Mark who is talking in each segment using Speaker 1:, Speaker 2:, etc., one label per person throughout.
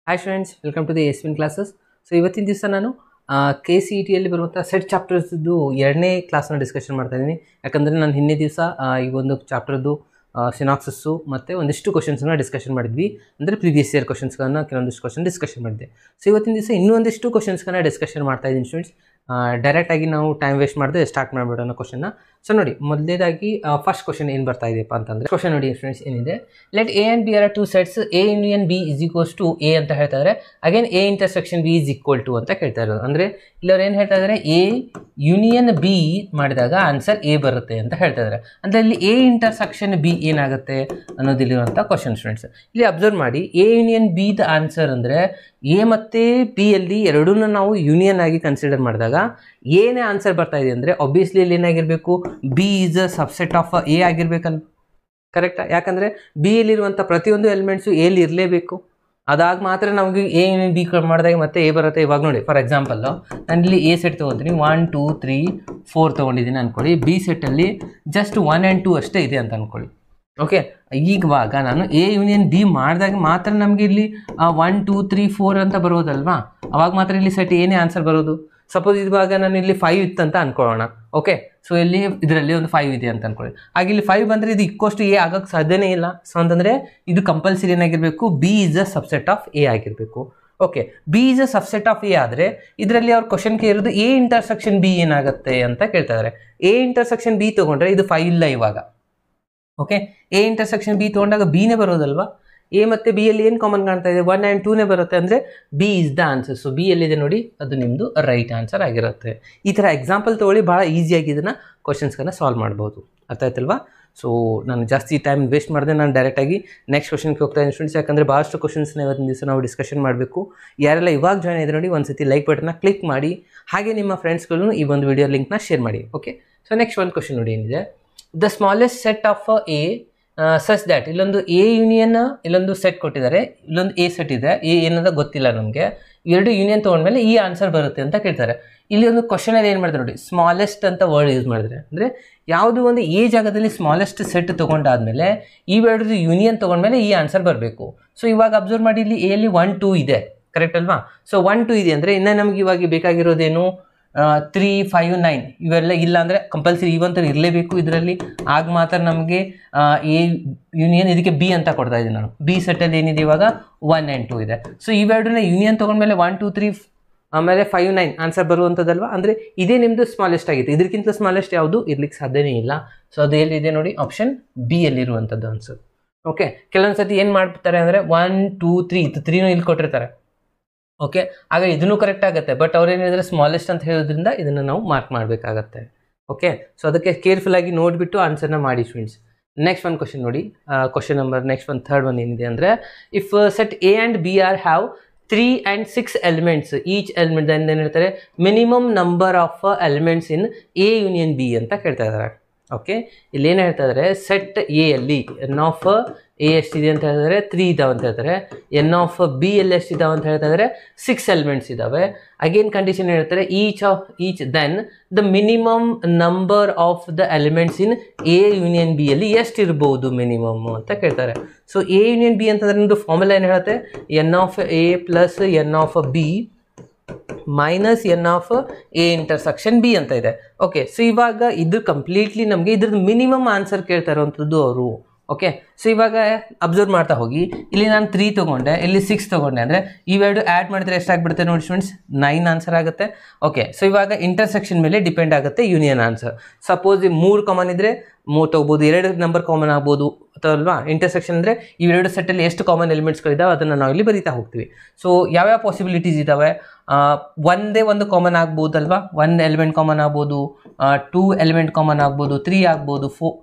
Speaker 1: Hi friends, welcome to the ಎಸ್ವಿನ್ classes. So ಇವತ್ತಿನ ದಿವಸ ನಾನು KCET ಬರುವಂಥ ಸೆಟ್ ಚಾಪ್ಟರ್ಸ್ದು 2ನೇ ಕ್ಲಾಸ್ನ ಡಿಸ್ಕಷನ್ ಮಾಡ್ತಾ ಇದ್ದೀನಿ. ಯಾಕಂದರೆ ನಾನು ಹಿಂದಿನ ದಿವಸ ಈ ಒಂದು ಚಾಪ್ಟರ್ದು ಸಿನಾಪ್ಸಿಸ್ಸು ಮತ್ತು ಒಂದಿಷ್ಟು ಕ್ವಶನ್ಸ್ನ ಡಿಸ್ಕಷನ್ ಮಾಡಿದ್ವಿ. ಅಂದರೆ ಪ್ರೀವಿಯಸ್ ಇಯರ್ ಕ್ವಶನ್ಸ್ಗಳನ್ನ ಕೆಲವೊಂದಿಷ್ಟು ಕ್ವಶನ್ ಡಿಸ್ಕಷನ್ ಮಾಡಿದ್ದೆ. ಸೊ ಇವತ್ತಿನ ದಿವಸ ಇನ್ನೂ ಒಂದಿಷ್ಟು ಕ್ವಶನ್ಸ್ಗಳನ್ನ ಡಿಸ್ಕಷನ್ ಮಾಡ್ತಾ ಇದ್ದೀನಿ ಸ್ಟೂಡೆಂಟ್ಸ್. ಡೈರೆಕ್ಟಾಗಿ ನಾವು ಟೈಮ್ ವೇಸ್ಟ್ ಮಾಡಿದೆ ಸ್ಟಾರ್ಟ್ ಮಾಡಿಬಿಡೋಣ ಕ್ವಶನ್ನ. ಸೊ ನೋಡಿ, ಮೊದಲೇದಾಗಿ ಫಸ್ಟ್ ಕ್ವಶನ್ ಏನು ಬರ್ತಾ ಇದೆಯಪ್ಪ ಅಂತಂದರೆ, ಕ್ವಶನ್ ನೋಡಿ ಸ್ಟೂಡೆಂಟ್ಸ್ ಏನಿದೆ, let A and B are two sets A union B is equals to A ಅಂತ ಹೇಳ್ತಾ ಇದ್ದಾರೆ. Again A intersection B is equal to ಅಂತ ಕೇಳ್ತಾ ಇರೋದು. ಅಂದರೆ ಇಲ್ಲಿ ಅವ್ರು ಏನು ಹೇಳ್ತಾ ಇದ್ದಾರೆ, A ಯೂನಿಯನ್ B ಮಾಡಿದಾಗ ಆನ್ಸರ್ A ಬರುತ್ತೆ ಅಂತ ಹೇಳ್ತಾ ಇದ್ದಾರೆ. ಅಂದರೆ ಇಲ್ಲಿ A ಇಂಟರ್ಸೆಕ್ಷನ್ B ಏನಾಗುತ್ತೆ ಅನ್ನೋದಿಲ್ಲಿರುವಂಥ ಕ್ವಶನ್ ಸ್ಟೂಡೆಂಟ್ಸ್. ಇಲ್ಲಿ ಅಬ್ಸರ್ವ್ ಮಾಡಿ, A union B the answer ಅಂದರೆ A ಮತ್ತು B ಅಲ್ಲಿ ಎರಡೂ ನಾವು ಯೂನಿಯನ್ ಆಗಿ ಕನ್ಸಿಡರ್ ಮಾಡಿದಾಗ ಏನೇ ಆನ್ಸರ್ ಬರ್ತಾ ಇದೆ ಅಂದರೆ ಆಬ್ವಿಯಸ್ಲಿ ಇಲ್ಲಿ ಏನಾಗಿರಬೇಕು, B is a subset of A ಆಗಿರ್ಬೇಕಲ್ಲ. ಕರೆಕ್ಟಾ? ಯಾಕಂದರೆ B ಯಲ್ಲಿರುವಂಥ ಪ್ರತಿಯೊಂದು ಎಲಿಮೆಂಟ್ಸು ಎಲ್ಲಿ ಇರಲೇಬೇಕು. ಅದಾಗ ಮಾತ್ರ ನಮಗೆ A ಯೂನಿಯನ್ B ಮಾಡಿದಾಗ ಮತ್ತೆ A ಬರುತ್ತೆ. ಇವಾಗ ನೋಡಿ, ಫಾರ್ ಎಕ್ಸಾಂಪಲ್ಲು ನಾನು ಇಲ್ಲಿ A ಸೆಟ್ ತೊಗೊತೀನಿ, 1 2 3 4 ತೊಗೊಂಡಿದ್ದೀನಿ ಅಂದ್ಕೊಳ್ಳಿ. B ಸೆಟ್ಟಲ್ಲಿ ಜಸ್ಟ್ 1 and 2 ಅಷ್ಟೇ ಇದೆ ಅಂತ ಅಂದ್ಕೊಳ್ಳಿ. ಓಕೆ, ಈಗವಾಗ ನಾನು A ಯೂನಿಯನ್ B ಮಾಡಿದಾಗ ಮಾತ್ರ ನಮಗೆ ಇಲ್ಲಿ 1 2 3 4 ಅಂತ ಬರೋದಲ್ವಾ. ಅವಾಗ ಮಾತ್ರ ಇಲ್ಲಿ ಸೆಟ್ ಏನೇ ಆನ್ಸರ್ ಬರೋದು. ಸಪೋಸ್ ಇವಾಗ ನಾನು ಇಲ್ಲಿ 5 ಇತ್ತಂತ ಅನ್ಕೊಳ್ಳೋಣ. ಓಕೆ, ಸೊ ಇಲ್ಲಿ ಇದರಲ್ಲಿ ಒಂದು 5 ಇದೆ ಅಂತ ಅನ್ಕೊಳ್ಳಿ. ಆಗ ಇಲ್ಲಿ 5 ಬಂದರೆ ಇದು ಇಕ್ಕೋಷ್ಟು A ಆಗೋಕ್ಕೆ ಸಾಧ್ಯನೇ ಇಲ್ಲ. ಸೊ ಅಂತಂದರೆ ಇದು ಕಂಪಲ್ಸರಿ ಏನಾಗಿರಬೇಕು, B is a subset of A ಆಗಿರಬೇಕು. Okay, B is a subset of A ಆದರೆ ಇದರಲ್ಲಿ ಅವ್ರ ಕ್ವಶನ್ ಕೇಳಿರೋದು A ಇಂಟರ್ಸೆಕ್ಷನ್ B ಏನಾಗುತ್ತೆ ಅಂತ ಕೇಳ್ತಾ ಇದ್ದಾರೆ. A ಇಂಟರ್ಸೆಕ್ಷನ್ B ತೊಗೊಂಡ್ರೆ ಇದು 5 ಇಲ್ಲ ಇವಾಗ. ಓಕೆ, A ಇಂಟರ್ಸೆಕ್ಷನ್ B ತೊಗೊಂಡಾಗ Bನೇ ಬರೋದಲ್ವಾ. A ಮತ್ತು B ಅಲ್ಲಿ ಏನು ಕಾಮನ್ ಕಾಣ್ತಾ ಇದೆ, 1 and 2ನೇ ಬರುತ್ತೆ. ಅಂದರೆ B is the answer. So B ಎಲ್ಲಿದೆ ನೋಡಿ, ಅದು ನಿಮ್ಮದು ರೈಟ್ ಆನ್ಸರ್ ಆಗಿರುತ್ತೆ. ಈ ಥರ ಎಕ್ಸಾಂಪಲ್ ತೊಗೊಳ್ಳಿ, ಭಾಳ ಈಸಿಯಾಗಿ ಇದನ್ನು ಕ್ವಶನ್ಸ್ಗಳನ್ನ ಸಾಲ್ವ್ ಮಾಡ್ಬೋದು. ಅರ್ಥ ಆಯ್ತಲ್ವಾ? ಸೊ ನಾನು ಜಾಸ್ತಿ ಟೈಮ್ ವೇಸ್ಟ್ ಮಾಡಿದೆ, ನಾನು ಡೈರೆಕ್ಟಾಗಿ ನೆಕ್ಸ್ಟ್ ಕ್ವಶನ್ಗೆ ಹೋಗ್ತಾ ಇದ್ದೀನಿ ಸ್ಟೂಡೆಂಟ್ಸ್. ಯಾಕಂದರೆ ಭಾಳಷ್ಟು ಕ್ವಶನ್ಸ್ನ ಇವತ್ತಿನ ದಿವಸ ನಾವು ಡಿಸ್ಕಷನ್ ಮಾಡಬೇಕು. ಯಾರೆಲ್ಲ ಇವಾಗ ಜಾಯ್ನ್ ಆಗಿದ್ರೆ ನೋಡಿ, ಒಂದು ಸತಿ ಲೈಕ್ ಬಟನ್ನ ಕ್ಲಿಕ್ ಮಾಡಿ, ಹಾಗೆ ನಿಮ್ಮ ಫ್ರೆಂಡ್ಸ್ಗಳು ಈ ಒಂದು ವಿಡಿಯೋ ಲಿಂಕ್ನ ಶೇರ್ ಮಾಡಿ. ಓಕೆ, ಸೊ ನೆಕ್ಸ್ಟ್ ಒಂದು ಕ್ವಶನ್ ನೋಡಿ ಏನಿದೆ, the smallest set of A such that, ಇಲ್ಲೊಂದು A ಯೂನಿಯನ್ ಇಲ್ಲೊಂದು ಸೆಟ್ ಕೊಟ್ಟಿದ್ದಾರೆ, ಇಲ್ಲೊಂದು A ಸೆಟ್ ಇದೆ, A ಏನದ ಗೊತ್ತಿಲ್ಲ ನಮಗೆ. ಎರಡು ಯೂನಿಯನ್ ತೊಗೊಂಡ್ಮೇಲೆ ಈ ಆನ್ಸರ್ ಬರುತ್ತೆ ಅಂತ ಕೇಳ್ತಾರೆ. ಇಲ್ಲಿ ಒಂದು ಕ್ವಶನಲ್ಲಿ ಏನು ಮಾಡಿದ್ರೆ ನೋಡಿ, ಸ್ಮಾಲೆಸ್ಟ್ ಅಂತ ವರ್ಡ್ ಯೂಸ್ ಮಾಡಿದ್ರೆ, ಅಂದರೆ ಯಾವುದು ಒಂದು A ಜಾಗದಲ್ಲಿ ಸ್ಮಾಲೆಸ್ಟ್ ಸೆಟ್ ತೊಗೊಂಡಾದ್ಮೇಲೆ ಇವೆರಡು ಯೂನಿಯನ್ ತೊಗೊಂಡ್ಮೇಲೆ ಈ ಆನ್ಸರ್ ಬರಬೇಕು. ಸೊ ಇವಾಗ ಅಬ್ಸರ್ವ್ ಮಾಡಿ, ಇಲ್ಲಿ A ಅಲ್ಲಿ 1 2 ಇದೆ, ಕರೆಕ್ಟ್ ಅಲ್ವಾ. ಸೊ 1 2 ಇದೆ ಅಂದರೆ ಇನ್ನು ನಮ್ಗೆ ಇವಾಗ ಬೇಕಾಗಿರೋದೇನು, 3 5 9 ಇವೆಲ್ಲ ಇಲ್ಲ ಅಂದರೆ ಕಂಪಲ್ಸರಿ ಇವಂತೂ ಇರಲೇಬೇಕು ಇದರಲ್ಲಿ. ಆಗ ಮಾತ್ರ ನಮಗೆ A ಯೂನಿಯನ್, ಇದಕ್ಕೆ B ಅಂತ ಕೊಡ್ತಾ ಇದ್ದೀನಿ ನಾನು. B ಸೆಟ್ಟಲ್ಲಿ ಏನಿದೆ ಇವಾಗ 1 and 2 ಇದೆ. ಸೊ ಇವೆರಡನ್ನ ಯೂನಿಯನ್ ತೊಗೊಂಡ್ಮೇಲೆ 1 2 3 ಆಮೇಲೆ 5 9 ಆನ್ಸರ್ ಬರುವಂಥದ್ದಲ್ವಾ. ಅಂದರೆ ಇದೇ ನಿಮ್ಮದು ಸ್ಮಾಲೆಸ್ಟ್ ಆಗಿತ್ತು. ಇದಕ್ಕಿಂತ ಸ್ಮಾಲೆಸ್ಟ್ ಯಾವುದು ಇರ್ಲಿಕ್ಕೆ ಸಾಧ್ಯನೇ ಇಲ್ಲ. ಸೊ ಅದು ಎಲ್ಲಿದೆ ನೋಡಿ, ಆಪ್ಷನ್ B ಯಲ್ಲಿರುವಂಥದ್ದು ಆನ್ಸರ್. ಓಕೆ, ಕೆಲವೊಂದು ಸತಿ ಏನು ಮಾಡ್ತಾರೆ ಅಂದರೆ 1 2 3 3ನೂ ಇಲ್ಲಿ ಕೊಟ್ಟಿರ್ತಾರೆ. ಓಕೆ, ಆಗ ಇದನ್ನು ಕರೆಕ್ಟ್ ಆಗುತ್ತೆ. ಬಟ್ ಅವ್ರು ಏನಿದ್ರೆ ಸ್ಮಾಲೆಸ್ಟ್ ಅಂತ ಹೇಳೋದ್ರಿಂದ ಇದನ್ನು ನಾವು ಮಾರ್ಕ್ ಮಾಡಬೇಕಾಗತ್ತೆ. ಓಕೆ, ಸೊ ಅದಕ್ಕೆ ಕೇರ್ಫುಲ್ಲಾಗಿ ನೋಡಿಬಿಟ್ಟು ಆನ್ಸರ್ನ ಮಾಡಿ ಸ್ಟೂಡೆಂಟ್ಸ್. ನೆಕ್ಸ್ಟ್ ಒಂದು ಕ್ವಶನ್ ನೋಡಿ, ಕ್ವಶನ್ ನಂಬರ್ ನೆಕ್ಸ್ಟ್ ಒಂದು ಥರ್ಡ್ ಒನ್ ಏನಿದೆ ಅಂದರೆ, if set A and B are have 3 and 6 elements, each element ಏನು ಹೇಳ್ತಾರೆ, minimum number of elements in A union B ಅಂತ ಕೇಳ್ತಾ ಇದ್ದಾರೆ. ಓಕೆ, ಇಲ್ಲಿ ಏನು ಹೇಳ್ತಾ ಇದ್ದಾರೆ, ಸೆಟ್ A ಅಲ್ಲಿ ಎನ್ ಆಫ್ A ಎಷ್ಟಿದೆ ಅಂತ ಹೇಳಿದ್ರೆ 3 ಇದಾವೆ ಅಂತ ಹೇಳ್ತಾರೆ. ಎನ್ ಆಫ್ B ಅಲ್ಲಿ ಎಷ್ಟಿದಾವೆ ಅಂತ ಹೇಳ್ತಾ ಇದ್ದಾರೆ, 6 ಎಲಿಮೆಂಟ್ಸ್ ಇದ್ದಾವೆ. ಅಗೇನ್ ಕಂಡೀಷನ್ ಹೇಳ್ತಾರೆ, each then the minimum number of the elements in A union B ಅಲ್ಲಿ ಎಷ್ಟಿರ್ಬೋದು ಮಿನಿಮಮ್ ಅಂತ ಕೇಳ್ತಾರೆ. ಸೊ A ಯೂನಿಯನ್ B ಅಂತಂದ್ರೆ ನಿಮ್ಮದು ಫಾರ್ಮುಲಾ ಏನು ಹೇಳುತ್ತೆ, N of A plus N of B minus N of A intersection B ಅಂತ ಇದೆ. Okay, so ಇವಾಗ ಇದು ಕಂಪ್ಲೀಟ್ಲಿ ನಮಗೆ ಇದ್ರದ್ದು ಮಿನಿಮಮ್ ಆನ್ಸರ್ ಕೇಳ್ತಾ ಇರೋವಂಥದ್ದು ಅವರು. ಓಕೆ, ಸೊ ಇವಾಗ ಅಬ್ಸರ್ವ್ ಮಾಡ್ತಾ ಹೋಗಿ, ಇಲ್ಲಿ ನಾನು 3 ತೊಗೊಂಡೆ, ಇಲ್ಲಿ 6 ತೊಗೊಂಡೆ, ಅಂದರೆ ಇವೆರಡು ಆ್ಯಡ್ ಮಾಡಿದ್ರೆ ಎಷ್ಟಾಗ್ಬಿಡುತ್ತೆ ನೋಡಿ ಸ್ಟೂಡೆಂಟ್ಸ್, 9 ಆನ್ಸರ್ ಆಗುತ್ತೆ. ಓಕೆ, ಸೊ ಇವಾಗ ಇಂಟರ್ಸೆಕ್ಷನ್ ಮೇಲೆ ಡಿಪೆಂಡ್ ಆಗುತ್ತೆ ಯೂನಿಯನ್ ಆನ್ಸರ್. ಸಪೋಸ್ 3 ಕಾಮನ್ ಇದ್ದರೆ 3 ತೊಗೋಬೋದು, 2 ನಂಬರ್ ಕಾಮನ್ ಆಗ್ಬೋದು ಅಥವಾ ಇಂಟರ್ಸೆಕ್ಷನ್ ಅಂದರೆ ಇವೆರಡು ಸೆಟ್ಟಲ್ಲಿ ಎಷ್ಟು ಕಾಮನ್ ಎಲಿಮೆಂಟ್ಸ್ಗಳಿದ್ದಾವೆ ಅದನ್ನು ನಾವು ಇಲ್ಲಿ ಬರೀತಾ ಹೋಗ್ತೀವಿ. ಸೊ ಯಾವ್ಯಾವ ಪಾಸಿಬಿಲಿಟೀಸ್ ಇದ್ದಾವೆ, ಒಂದೇ ಒಂದು ಕಾಮನ್ ಆಗ್ಬೋದಲ್ವಾ, 1 ಎಲಿಮೆಂಟ್ ಕಾಮನ್ ಆಗ್ಬೋದು, 2 ಎಲಿಮೆಂಟ್ ಕಾಮನ್ ಆಗ್ಬೋದು, 3 ಆಗ್ಬೋದು,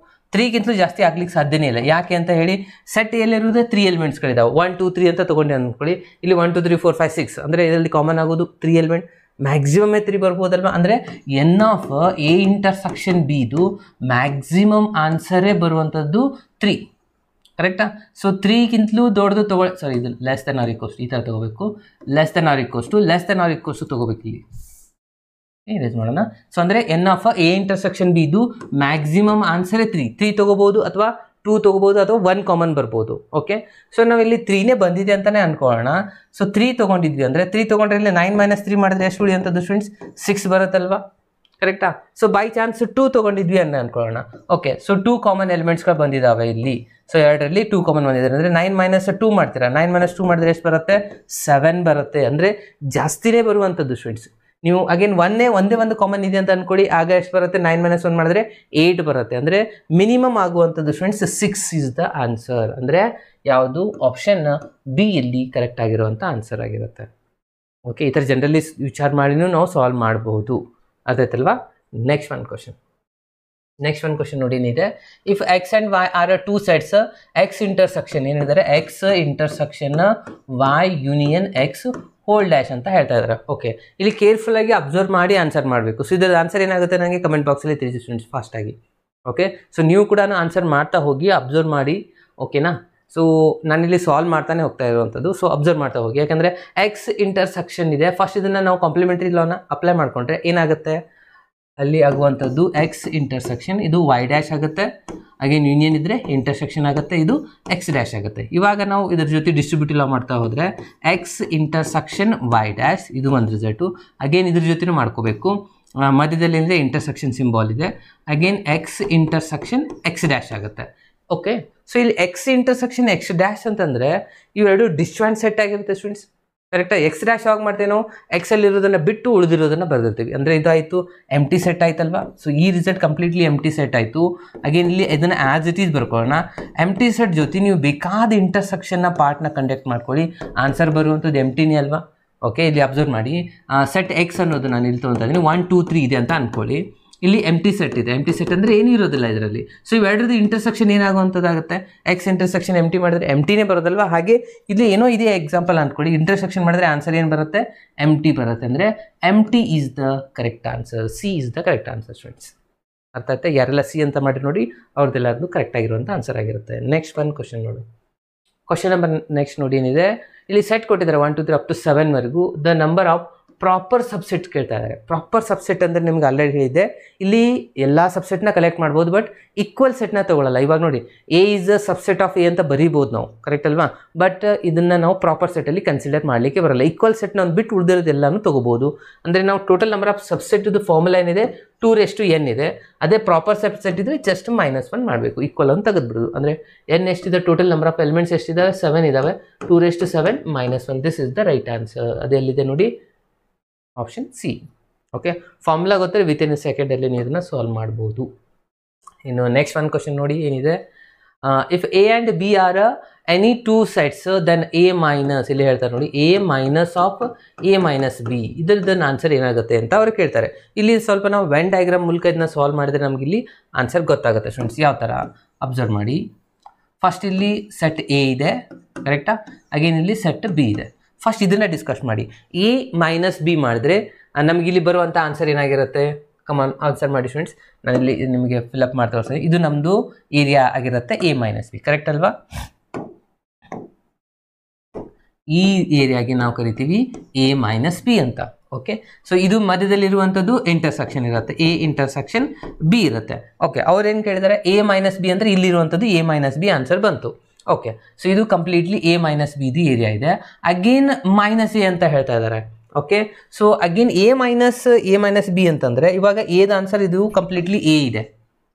Speaker 1: 3ಗಿಂತಲೂ ಜಾಸ್ತಿ ಆಗ್ಲಿಕ್ಕೆ ಸಾಧ್ಯನೇ ಇಲ್ಲ. ಯಾಕೆ ಅಂತ ಹೇಳಿ, ಸೆಟ್ ಎಲ್ಲಿರೋದೇ 3 ಎಲಿಮೆಂಟ್ಸ್ಗಳಿದ್ದಾವೆ. 1 2 3 ಅಂತ ತೊಗೊಂಡೆ ಅಂದ್ಕೊಳ್ಳಿ, ಇಲ್ಲಿ 1 2 3 4 5 6 ಅಂದರೆ ಇದರಲ್ಲಿ ಕಾಮನ್ ಆಗೋದು 3 ಎಲಿಮೆಂಟ್, ಮ್ಯಾಕ್ಸಿಮಮ್ 3 ಬರ್ಬೋದಲ್ವಾ. ಅಂದರೆ ಎನ್ ಆಫ್ A ಇಂಟರ್ಸೆಕ್ಷನ್ Bದು ಮ್ಯಾಕ್ಸಿಮಮ್ ಆನ್ಸರೇ ಬರುವಂಥದ್ದು 3, ಕರೆಕ್ಟಾ. ಸೊ 3ಗಿಂತಲೂ ದೊಡ್ಡದು ತೊಗೊಳ್ಳಿ, ಸಾರಿ ಇದು ಲೆಸ್ ದೆನ್ ಆರ್ ಈಕ್ವಲ್ಸ್, ಈ ಥರ ತೊಗೋಬೇಕು, ಲೆಸ್ ದೆನ್ ಆರ್ ಈಕ್ವಲ್ಸ್ ತೊಗೋಬೇಕು ಇಲ್ಲಿ. ರೇಸ್ ಮಾಡೋಣ. ಸೊ ಅಂದರೆ n of A intersection B ಇದು ಮ್ಯಾಕ್ಸಿಮಮ್ ಆನ್ಸರೇ 3 ತೊಗೋಬೋದು, ಅಥವಾ 2 ತೊಗೋಬೋದು ಅಥವಾ 1 ಕಾಮನ್ ಬರ್ಬೋದು. ಓಕೆ, ಸೊ ನಾವಿಲ್ಲಿ 3ನೇ ಬಂದಿದೆ ಅಂತಲೇ ಅನ್ಕೊಳ್ಳೋಣ. ಸೊ 3 ತೊಗೊಂಡಿದ್ವಿ ಅಂದರೆ 3 ತೊಗೊಂಡ್ರೆ ಇಲ್ಲಿ 9 - 3 ಮಾಡಿದ್ರೆ ಎಷ್ಟು ಉಳಿಯುವಂಥದ್ದು ಸ್ಟೂಡೆಂಟ್ಸ್ 6 ಬರುತ್ತಲ್ವಾ, ಕರೆಕ್ಟಾ? ಸೊ ಬೈ ಚಾನ್ಸ್ 2 ತೊಗೊಂಡಿದ್ವಿ ಅನ್ಕೊಳ್ಳೋಣ. ಓಕೆ, ಸೊ 2 ಕಾಮನ್ ಎಲಿಮೆಂಟ್ಸ್ಗಳು ಬಂದಿದ್ದಾವೆ ಇಲ್ಲಿ. ಸೊ 2ರಲ್ಲಿ 2 ಕಾಮನ್ ಬಂದಿದ್ದಾರೆ ಅಂದರೆ 9 - 2 ಮಾಡ್ತೀರಾ. 9 - 2 ಮಾಡಿದ್ರೆ ಎಷ್ಟು ಬರುತ್ತೆ 7 ಬರುತ್ತೆ. ಅಂದರೆ ಜಾಸ್ತಿನೇ ಬರುವಂಥದ್ದು ಸ್ಟೂಡೆಂಟ್ಸ್. ನೀವು ಅಗೇನ್ ಒಂದೇ ಒಂದು ಕಾಮನ್ ಇದೆ ಅಂತ ಅಂದ್ಕೊಳ್ಳಿ, ಆಗ ಎಷ್ಟು ಬರುತ್ತೆ 9 - 1 ಮಾಡಿದ್ರೆ 8 ಬರುತ್ತೆ. ಅಂದರೆ ಮಿನಿಮಮ್ ಆಗುವಂಥದ್ದು ಸ್ಟೂಡೆಂಟ್ಸ್ 6 ಈಸ್ ದ ಆನ್ಸರ್. ಅಂದರೆ ಯಾವುದು ಆಪ್ಷನ್ ಬಿ ಇಲ್ಲಿ ಕರೆಕ್ಟ್ ಆಗಿರುವಂಥ ಆನ್ಸರ್ ಆಗಿರುತ್ತೆ. ಓಕೆ, ಈ ಥರ ಜನರಲಿ ವಿಚಾರ ಮಾಡಿನೂ ನಾವು ಸಾಲ್ವ್ ಮಾಡಬಹುದು. ಅದಾಯ್ತಲ್ವಾ? ನೆಕ್ಸ್ಟ್ ಒಂದು ಕ್ವಶನ್ ನೋಡಿ ಏನಿದೆ, if x and y are 2 sets, x intersection ಏನಿದ್ದಾರೆ x intersection y union x whole dash ಅಂತ ಹೇಳ್ತಾ ಇದ್ದಾರೆ. ಓಕೆ, ಇಲ್ಲಿ ಕೇರ್ಫುಲ್ ಆಗಿ ಅಬ್ಸರ್ವ್ ಮಾಡಿ ಆನ್ಸರ್ ಮಾಡಬೇಕು. ಸೊ ಇದರ ಆನ್ಸರ್ ಏನಾಗುತ್ತೆ ನನಗೆ ಕಮೆಂಟ್ ಬಾಕ್ಸಲ್ಲಿ ತಿಳಿಸಿ ಸ್ಟೂಡೆಂಟ್ಸ್ ಫಾಸ್ಟಾಗಿ. ಓಕೆ, ಸೊ ನೀವು ಕೂಡ ಆನ್ಸರ್ ಮಾಡ್ತಾ ಹೋಗಿ ಅಬ್ಸರ್ವ್ ಮಾಡಿ. ಓಕೆನಾ? ಸೊ ನಾನಿಲ್ಲಿ ಸಾಲ್ವ್ ಮಾಡ್ತಾನೆ ಹೋಗ್ತಾ ಇರುವಂಥದ್ದು. ಸೊ ಅಬ್ಸರ್ವ್ ಮಾಡ್ತಾ ಹೋಗಿ, ಯಾಕಂದರೆ ಎಕ್ಸ್ ಇಂಟರ್ಸೆಕ್ಷನ್ ಇದೆ. ಫಸ್ಟ್ ಇದನ್ನು ನಾವು ಕಾಂಪ್ಲಿಮೆಂಟರಿ ಲಾನ ಅಪ್ಲೈ ಮಾಡಿಕೊಂಡ್ರೆ ಏನಾಗುತ್ತೆ, ಅಲ್ಲಿ ಆಗುವಂಥದ್ದು ಎಕ್ಸ್ ಇಂಟರ್ಸೆಕ್ಷನ್ ಇದು ವೈ ಡ್ಯಾಶ್ ಆಗುತ್ತೆ. ಅಗೇನ್ ಯೂನಿಯನ್ ಇದ್ದರೆ ಇಂಟರ್ಸೆಕ್ಷನ್ ಆಗುತ್ತೆ, ಇದು ಎಕ್ಸ್ ಡ್ಯಾಶ್ ಆಗುತ್ತೆ. ಇವಾಗ ನಾವು ಇದ್ರ ಜೊತೆ ಡಿಸ್ಟ್ರಿಬ್ಯೂಟಿವ್ ಲಾ ಮಾಡ್ತಾ ಹೋದರೆ ಎಕ್ಸ್ ಇಂಟರ್ಸೆಕ್ಷನ್ ವೈ ಡ್ಯಾಶ್ ಇದು ಒಂದು ರಿಸಲ್ಟು. ಅಗೇನ್ ಇದ್ರ ಜೊತೆ ಮಾಡ್ಕೋಬೇಕು. ಮಧ್ಯದಲ್ಲಿ ಅಂದರೆ ಇಂಟರ್ಸೆಕ್ಷನ್ ಸಿಂಬಾಲ್ ಇದೆ. Again X intersection X dash ಆಗುತ್ತೆ. ಓಕೆ, ಸೊ ಇಲ್ಲಿ ಎಕ್ಸ್ ಇಂಟರ್ಸೆಕ್ಷನ್ ಎಕ್ಸ್ ಡ್ಯಾಶ್ ಅಂತಂದರೆ ಇವೆರಡು ಡಿಸ್ಜಾಯಿಂಟ್ ಸೆಟ್ ಆಗಿರುತ್ತೆ ಸ್ಟೂಡೆಂಟ್ಸ್, ಕರೆಕ್ಟಾಗಿ. ಎಕ್ಸ್ ಡ್ಯಾಶ್ ಯಾವಾಗ ಮಾಡ್ತೇವೆ ನಾವು ಎಕ್ಸಲ್ಲಿ ಇರೋದನ್ನು ಬಿಟ್ಟು ಉಳಿದಿರೋದನ್ನು ಬರೆದಿರ್ತೀವಿ. ಅಂದರೆ ಇದಾಯಿತು ಎಂಟಿ ಸೆಟ್ ಆಯ್ತಲ್ವಾ. ಸೊ ಈ ರಿಸಲ್ಟ್ ಕಂಪ್ಲೀಟ್ಲಿ ಎಂಟಿ ಸೆಟ್ ಆಯಿತು. ಅಗೇನ್ ಇಲ್ಲಿ ಇದನ್ನು ಆ್ಯಸ್ ಇಟ್ ಈಸ್ ಬರ್ಕೊಳ್ಳೋಣ. ಎಂಟಿ ಸೆಟ್ ಜೊತೆ ನೀವು ಬೇಕಾದ ಇಂಟರ್ಸೆಕ್ಷನ್ನ ಪಾರ್ಟ್ನ ಕಂಡಕ್ಟ್ ಮಾಡ್ಕೊಳ್ಳಿ, ಆನ್ಸರ್ ಬರುವಂಥದ್ದು ಎಂಟಿನೇ ಅಲ್ವಾ. ಓಕೆ, ಇಲ್ಲಿ ಅಬ್ಸರ್ವ್ ಮಾಡಿ, ಸೆಟ್ ಎಕ್ಸ್ ಅನ್ನೋದು ನಾನು ಇಲ್ಲಿ ತೊಗೊತಾ ಇದ್ದೀನಿ. 1 2 3 ಇದೆ ಅಂತ ಅಂದ್ಕೊಳ್ಳಿ. ಇಲ್ಲಿ ಎಂಟಿ ಸೆಟ್ ಇದೆ. ಎಂಟಿ ಸೆಟ್ ಅಂದರೆ ಏನೂ ಇರೋದಿಲ್ಲ ಇದರಲ್ಲಿ. ಸೊ ಇವೆರಡರದ್ದು ಇಂಟರ್ಸೆಕ್ಷನ್ ಏನಾಗುವಂಥದ್ದಾಗುತ್ತೆ, ಎಕ್ಸ್ ಇಂಟರ್ಸೆಕ್ಷನ್ ಎಂಟಿ ಮಾಡಿದ್ರೆ ಎಂಟಿನೇ ಬರೋದಲ್ವಾ. ಹಾಗೆ ಇಲ್ಲಿ ಏನೋ ಇದೆಯಾ ಎಕ್ಸಾಂಪಲ್ ಅಂದ್ಕೊಳ್ಳಿ, ಇಂಟರ್ಸೆಕ್ಷನ್ ಮಾಡಿದ್ರೆ ಆನ್ಸರ್ ಏನು ಬರುತ್ತೆ ಎಂಟಿ ಬರುತ್ತೆ. ಅಂದರೆ empty is the correct answer. C is the correct answer students. ಅರ್ಥ ಆಯ್ತಾ? ಯಾರೆಲ್ಲ ಸಿ ಅಂತ ಮಾಡಿ ನೋಡಿ, ಅವ್ರದ್ದೆಲ್ಲರದ್ದು ಕರೆಕ್ಟ್ ಆಗಿರುವಂಥ ಆನ್ಸರ್ ಆಗಿರುತ್ತೆ. ನೆಕ್ಸ್ಟ್ ಒಂದು ಕ್ವಶನ್ ನೋಡು. ಕ್ವಶನ್ ನಂಬರ್ ನೆಕ್ಸ್ಟ್ ನೋಡಿ ಏನಿದೆ, ಇಲ್ಲಿ ಸೆಟ್ ಕೊಟ್ಟಿದ್ದಾರೆ 1 2 3 ಅಪ್ ಟು 7ವರೆಗೂ. The number of proper subset ಕೇಳ್ತಾ ಇದ್ದಾರೆ. ಪ್ರಾಪರ್ ಸಬ್ಸೆಟ್ ಅಂದರೆ ನಿಮ್ಗೆ ಆಲ್ರೆಡಿ ಹೇಳಿದೆ, ಇಲ್ಲಿ ಎಲ್ಲ ಸಬ್ಸೆಟ್ನ ಕಲೆಕ್ಟ್ ಮಾಡ್ಬೋದು, ಬಟ್ ಈಕ್ವಲ್ ಸೆಟ್ನ ತೊಗೊಳ್ಳಲ್ಲ. ಇವಾಗ ನೋಡಿ A is a subset of A ಅಂತ ಬರೀಬೋದು ನಾವು, ಕರೆಕ್ಟ್ ಅಲ್ವಾ. ಬಟ್ ಇದನ್ನು ನಾವು ಪ್ರಾಪರ್ ಸೆಟ್ಟಲ್ಲಿ ಕನ್ಸಿಡರ್ ಮಾಡಲಿಕ್ಕೆ ಬರಲ್ಲ. ಈಕ್ವಲ್ ಸೆಟ್ನ ಒಂದು ಬಿಟ್ಟು ಉಳಿದಿರೋದೆಲ್ಲನೂ ತೊಗೋಬೋದು. ಅಂದರೆ ನಾವು ಟೋಟಲ್ ನಂಬರ್ ಆಫ್ ಸಬ್ಸೆಟ್ದು ಫಾರ್ಮುಲಾ ಏನಿದೆ 2n ಇದೆ. ಅದೇ ಪ್ರಾಪರ್ ಸಬ್ಸೆಟ್ ಇದ್ದರೆ ಜಸ್ಟ್ -1 ಮಾಡಬೇಕು, ಈಕ್ವಲ್ ಅಂತ ತೆಗೆದ್ಬಿಡೋದು. ಅಂದರೆ n ಎಷ್ಟಿದೆ, ಟೋಟಲ್ ನಂಬರ್ ಆಫ್ ಎಲಿಮೆಂಟ್ಸ್ ಎಷ್ಟಿದ್ದಾವೆ 7 ಇದ್ದಾವೆ. 2⁻7 -1 this is the right answer. ಅದೆಲ್ಲಿದೆ ನೋಡಿ, ಆಪ್ಷನ್ ಸಿ. ಓಕೆ, ಫಾರ್ಮುಲಾ ಗೊತ್ತರೆ ವಿತಿನ್ ಸೆಕೆಂಡಲ್ಲಿ ನೀವು ಇದನ್ನು ಸಾಲ್ವ್ ಮಾಡ್ಬೋದು. ಇನ್ನು ನೆಕ್ಸ್ಟ್ ಒಂದು ಕ್ವಶನ್ ನೋಡಿ ಏನಿದೆ, if A and B are any 2 sets then A minus, ಇಲ್ಲಿ ಹೇಳ್ತಾರೆ ನೋಡಿ A minus of A minus B, ಇದ್ರದ್ದು ಆನ್ಸರ್ ಏನಾಗುತ್ತೆ ಅಂತ ಅವ್ರು ಕೇಳ್ತಾರೆ. ಇಲ್ಲಿ ಸ್ವಲ್ಪ ನಾವು ವೆನ್ ಡಯಾಗ್ರಾಮ್ ಮೂಲಕ ಇದನ್ನ ಸಾಲ್ವ್ ಮಾಡಿದರೆ ನಮ್ಗೆ ಇಲ್ಲಿ ಆನ್ಸರ್ ಗೊತ್ತಾಗುತ್ತೆ ಸ್ಟೂಡೆಂಟ್ಸ್. ಯಾವ ಥರ ಅಬ್ಸರ್ವ್ ಮಾಡಿ. ಫಸ್ಟ್ ಇಲ್ಲಿ ಸೆಟ್ ಎ ಇದೆ, ಕರೆಕ್ಟಾ. ಅಗೇನ್ ಇಲ್ಲಿ ಸೆಟ್ ಬಿ ಇದೆ. ಫಸ್ಟ್ ಇದನ್ನು ಡಿಸ್ಕಸ್ ಮಾಡಿ. ಎ ಮೈನಸ್ ಬಿ ಮಾಡಿದ್ರೆ ನಮಗಿಲ್ಲಿ ಬರುವಂಥ ಆನ್ಸರ್ ಏನಾಗಿರುತ್ತೆ, ಕಮಾನ್ ಆನ್ಸರ್ ಮಾಡಿ ಸ್ಟೂಡೆಂಟ್ಸ್. ನಾನಿಲ್ಲಿ ನಿಮಗೆ ಫಿಲಪ್ ಮಾಡ್ತಾ ಹೋಗ್ತೀನಿ. ಇದು ನಮ್ಮದು ಏರಿಯಾ ಆಗಿರುತ್ತೆ ಎ ಮೈನಸ್ ಬಿ, ಕರೆಕ್ಟ್ ಅಲ್ವಾ. ಈ ಏರಿಯಾಗೆ ನಾವು ಕರಿತೀವಿ ಎ ಮೈನಸ್ ಬಿ ಅಂತ. ಓಕೆ, ಸೊ ಇದು ಮಧ್ಯದಲ್ಲಿರುವಂಥದ್ದು ಇಂಟರ್ಸೆಕ್ಷನ್ ಇರುತ್ತೆ, ಎ ಇಂಟರ್ಸೆಕ್ಷನ್ ಬಿ ಇರುತ್ತೆ. ಓಕೆ, ಅವ್ರೇನು ಕೇಳಿದ್ದಾರೆ ಎ ಮೈನಸ್ ಬಿ ಅಂದರೆ ಇಲ್ಲಿರುವಂಥದ್ದು ಎ ಮೈನಸ್ ಬಿ ಆನ್ಸರ್ ಬಂತು. ಓಕೆ, ಸೊ ಇದು completely A minus be the area ಇದೆ. ಅಗೇನ್ ಮೈನಸ್ ಎ ಅಂತ ಹೇಳ್ತಾ ಇದ್ದಾರೆ. Okay, so again A minus B ಅಂತಂದರೆ ಇವಾಗ ಎದ ಆನ್ಸರ್ ಇದು ಕಂಪ್ಲೀಟ್ಲಿ ಎ ಇದೆ,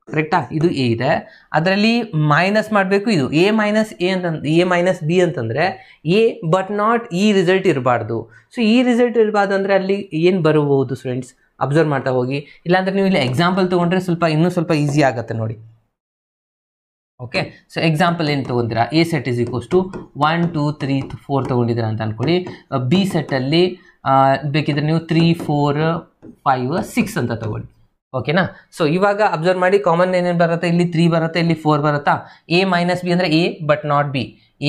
Speaker 1: ಕರೆಕ್ಟಾ. ಇದು ಎ ಇದೆ, ಅದರಲ್ಲಿ ಮೈನಸ್ ಮಾಡಬೇಕು. ಇದು ಎ ಮೈನಸ್ ಬಿ ಅಂತಂದರೆ ಎ ಬಟ್ ನಾಟ್ ಈ ರಿಸಲ್ಟ್ ಇರಬಾರ್ದು. ಸೊ ಈ ರಿಸಲ್ಟ್ ಇರಬಾರ್ದು ಅಂದರೆ ಅಲ್ಲಿ ಏನು ಬರಬಹುದು ಸ್ಟೂಡೆಂಟ್ಸ್, ಅಬ್ಸರ್ವ್ ಮಾಡ್ತಾ ಹೋಗಿ. ಇಲ್ಲಾಂದರೆ ನೀವು ಇಲ್ಲಿ ಎಕ್ಸಾಂಪಲ್ ತೊಗೊಂಡ್ರೆ ಇನ್ನೂ ಸ್ವಲ್ಪ ಈಸಿ ಆಗುತ್ತೆ ನೋಡಿ. ಓಕೆ, ಸೊ ಎಕ್ಸಾಂಪಲ್ ಏನು ತೊಗೊಂತೀರಾ, A set is equals to 1 2 3 4 ತೊಗೊಂಡಿದ್ದೀರಾ ಅಂತ ಅಂದ್ಕೊಳ್ಳಿ. ಬಿ ಸೆಟ್ಟಲ್ಲಿ ಬೇಕಿದ್ರೆ ನೀವು 3 4 5 6 ಅಂತ ತೊಗೊಳ್ಳಿ. ಓಕೆನಾ. ಸೊ ಇವಾಗ ಅಬ್ಸರ್ವ್ ಮಾಡಿ, ಕಾಮನ್ ಏನೇನು ಬರುತ್ತೆ, ಇಲ್ಲಿ 3 ಬರುತ್ತೆ, ಇಲ್ಲಿ 4 ಬರುತ್ತಾ. ಎ ಮೈನಸ್ ಬಿ ಅಂದರೆ ಎ ಬಟ್ ನಾಟ್ ಬಿ,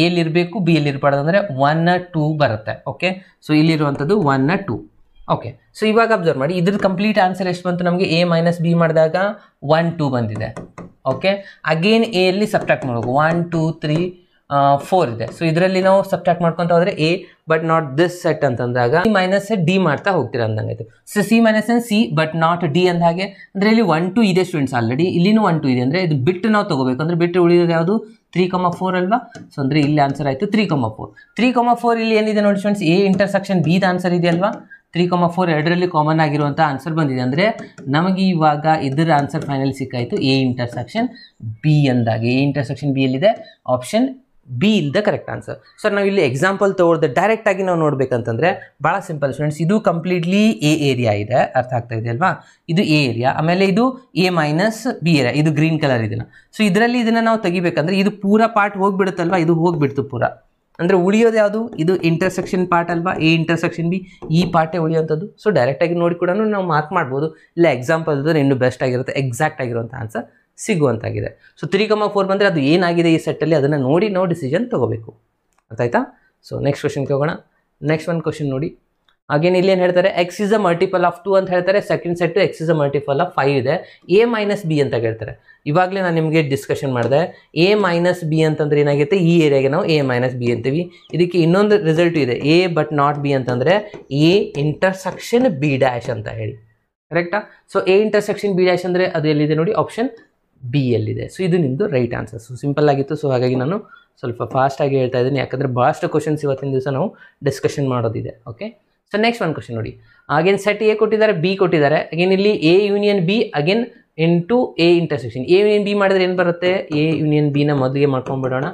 Speaker 1: ಎಲ್ಲಿರಬೇಕು ಬಿ ಎಲ್ಲಿ ಇರಬಾರ್ದು ಅಂದರೆ 1 2 ಬರುತ್ತೆ. ಓಕೆ, ಸೊ ಇಲ್ಲಿರುವಂಥದ್ದು 1 2. ಓಕೆ, ಸೊ ಇವಾಗ ಅಬ್ಸರ್ವ್ ಮಾಡಿ, ಇದ್ರ ಕಂಪ್ಲೀಟ್ ಆನ್ಸರ್ ಎಷ್ಟು ಬಂತು ನಮಗೆ, ಎ ಮೈನಸ್ ಬಿ ಮಾಡಿದಾಗ 1 2 ಬಂದಿದೆ. ಓಕೆ, ಅಗೇನ್ ಎ ಅಲ್ಲಿ ಸಬ್ಟ್ರಾಕ್ಟ್ ಮಾಡಬೇಕು. 1 2 3 4 ಇದೆ. ಸೊ ಇದರಲ್ಲಿ ನಾವು ಸಬ್ಟ್ರಾಕ್ಟ್ ಮಾಡ್ಕೊಂತ ಹೋದ್ರೆ A but not this set ಅಂತಂದಾಗ ಸಿ ಮೈನಸ್ ಡಿ ಮಾಡ್ತಾ ಹೋಗ್ತೀರಾ ಅಂದಂಗಾಯ್ತು. So C minus C but not D ಅಂದ ಹಾಗೆ ಅಂದರೆ ಇಲ್ಲಿ 1 2 ಇದೆ ಸ್ಟೂಡೆಂಟ್ಸ್, ಆಲ್ರೆಡಿ ಇಲ್ಲಿನೂ 1 2 ಇದೆ. ಅಂದರೆ ಇದು ಬಿಟ್ಟು ನಾವು ತಗೋಬೇಕು, ಅಂದರೆ ಬಿಟ್ಟು ಉಳಿಯೋದು ಯಾವುದು 3,4 ಅಲ್ವಾ. ಸೊ ಅಂದರೆ ಇಲ್ಲಿ ಆನ್ಸರ್ ಆಯಿತು 3,4. 3,4 ಇಲ್ಲಿ ಏನಿದೆ ನೋಡಿ students, A intersection B the answer ಇದೆ ಅಲ್ವಾ. 3,4 ಎರಡರಲ್ಲಿ ಕಾಮನ್ ಆಗಿರುವಂಥ ಆನ್ಸರ್ ಬಂದಿದೆ. ಅಂದರೆ ನಮಗೆ ಇವಾಗ ಇದರ ಆನ್ಸರ್ ಫೈನಲ್ ಸಿಕ್ಕಾಯಿತು ಎ ಇಂಟರ್ಸೆಕ್ಷನ್ ಬಿ ಅಂದಾಗ. ಎ ಇಂಟರ್ಸೆಕ್ಷನ್ ಬಿ ಎಲ್ಲಿದೆ, ಆಪ್ಷನ್ ಬಿ ಇಲ್ದ ಕರೆಕ್ಟ್ ಆನ್ಸರ್. ಸರ್ ನಾವು ಇಲ್ಲಿ ಎಕ್ಸಾಂಪಲ್ ತೊಗೊಳ್ದೆ ಡೈರೆಕ್ಟ್ ಆಗಿ ನಾವು ನೋಡ್ಬೇಕಂತಂದ್ರೆ ಭಾಳ ಸಿಂಪಲ್ ಸ್ಟೂಡೆಂಟ್ಸ್. ಇದು ಕಂಪ್ಲೀಟ್ಲಿ ಎ ಏರಿಯಾ ಇದೆ, ಅರ್ಥ ಆಗ್ತಾ ಇದೆ ಅಲ್ವಾ. ಇದು ಎ ಏರಿಯಾ, ಆಮೇಲೆ ಇದು ಎ ಮೈನಸ್ ಬಿ ಏರಿಯಾ, ಇದು ಗ್ರೀನ್ ಕಲರ್ ಇದನ್ನ. ಸೊ ಇದರಲ್ಲಿ ಇದನ್ನ ನಾವು ತೆಗಿಬೇಕಂದ್ರೆ ಇದು ಪೂರ ಪಾರ್ಟ್ ಹೋಗ್ಬಿಡುತ್ತಲ್ವಾ, ಇದು ಹೋಗ್ಬಿಡ್ತು ಪೂರ. ಅಂದರೆ ಉಳಿಯೋದು ಯಾವುದು, ಇದು ಇಂಟರ್ಸೆಕ್ಷನ್ ಪಾರ್ಟ್ ಅಲ್ವಾ, ಎ ಇಂಟರ್ಸೆಕ್ಷನ್ ಬಿ, ಈ ಪಾರ್ಟೇ ಉಳಿಯುವಂಥದ್ದು. ಸೊ ಡೈರೆಕ್ಟಾಗಿ ನೋಡಿ ಕೂಡ ನಾವು ಮಾರ್ಕ್ ಮಾಡ್ಬೋದು. ಇಲ್ಲ ಎಕ್ಸಾಂಪಲ್ ಇನ್ನೂ ಬೆಸ್ಟ್ ಆಗಿರುತ್ತೆ, ಎಕ್ಸಾಕ್ಟ್ ಆಗಿರುವಂಥ ಆನ್ಸರ್ ಸಿಗುವಂತಾಗಿದೆ. ಸೊ 3,4 ಬಂದರೆ ಅದು ಏನಾಗಿದೆ ಈ ಸೆಟ್ಟಲ್ಲಿ ಅದನ್ನು ನೋಡಿ ನಾವು ಡಿಸಿಷನ್ ತೊಗೋಬೇಕು, ಅರ್ಥ ಆಯ್ತಾ. ಸೊ ನೆಕ್ಸ್ಟ್ ಕ್ವಶನ್ಗೆ ಹೋಗೋಣ. ನೆಕ್ಸ್ಟ್ ಒಂದು ಕ್ವಶನ್ ನೋಡಿ. ಅಗೇನ್ ಇಲ್ಲಿ ಏನು ಹೇಳ್ತಾರೆ, X is a multiple of 2 ಅಂತ ಹೇಳ್ತಾರೆ. Second set X is a multiple of 5 ಇದೆ, ಎ ಮೈನಸ್ ಬಿ ಅಂತ ಹೇಳ್ತಾರೆ. ಇವಾಗಲೇ ನಾನು ನಿಮಗೆ ಡಿಸ್ಕಷನ್ ಮಾಡಿದೆ, ಎ ಮೈನಸ್ ಬಿ ಅಂತಂದ್ರೆ ಏನಾಗುತ್ತೆ, ಈ ಏರಿಯಾಗೆ ನಾವು ಎ ಮೈನಸ್ ಬಿ ಅಂತೀವಿ. ಇದಕ್ಕೆ ಇನ್ನೊಂದು ರಿಸಲ್ಟ್ ಇದೆ, ಎ ಬಟ್ ನಾಟ್ ಬಿ ಅಂತಂದರೆ ಎ ಇಂಟರ್ಸೆಕ್ಷನ್ ಬಿ ಡ್ಯಾಶ್ ಅಂತ ಹೇಳಿ, ಕರೆಕ್ಟಾ. So A intersection be dash ಅಂದರೆ ಅದು ಎಲ್ಲಿದೆ ನೋಡಿ, ಆಪ್ಷನ್ ಬಿ ಎಲ್ಲಿದೆ. ಸೊ ಇದು ನಿಮ್ಮದು ರೈಟ್ ಆನ್ಸರ್. ಸೊ ಸಿಂಪಲ್ ಆಗಿತ್ತು. ಸೊ ಹಾಗಾಗಿ ನಾನು ಸ್ವಲ್ಪ ಫಾಸ್ಟಾಗಿ ಹೇಳ್ತಾ ಇದ್ದೀನಿ, ಯಾಕಂದರೆ ಭಾಳಷ್ಟು ಕ್ವಶನ್ಸ್ ಇವತ್ತಿನ ದಿವಸ ನಾವು ಡಿಸ್ಕಷನ್ ಮಾಡೋದಿದೆ. ಓಕೆ, ಸೊ ನೆಕ್ಸ್ಟ್ ಒಂದು ಕ್ವಶನ್ ನೋಡಿ. ಅಗೇನ್ ಸೆಟ್ ಎ ಕೊಟ್ಟಿದ್ದಾರೆ, ಬಿ ಕೊಟ್ಟಿದ್ದಾರೆ. ಅಗೇನ್ ಇಲ್ಲಿ A union B again into A intersection. A union B ಮಾಡಿದ್ರೆ ಏನು ಬರುತ್ತೆ, ಎ ಯೂನಿಯನ್ ಬಿನ ಮೊದಲಿಗೆ ಮಾಡ್ಕೊಂಡ್ಬಿಡೋಣ.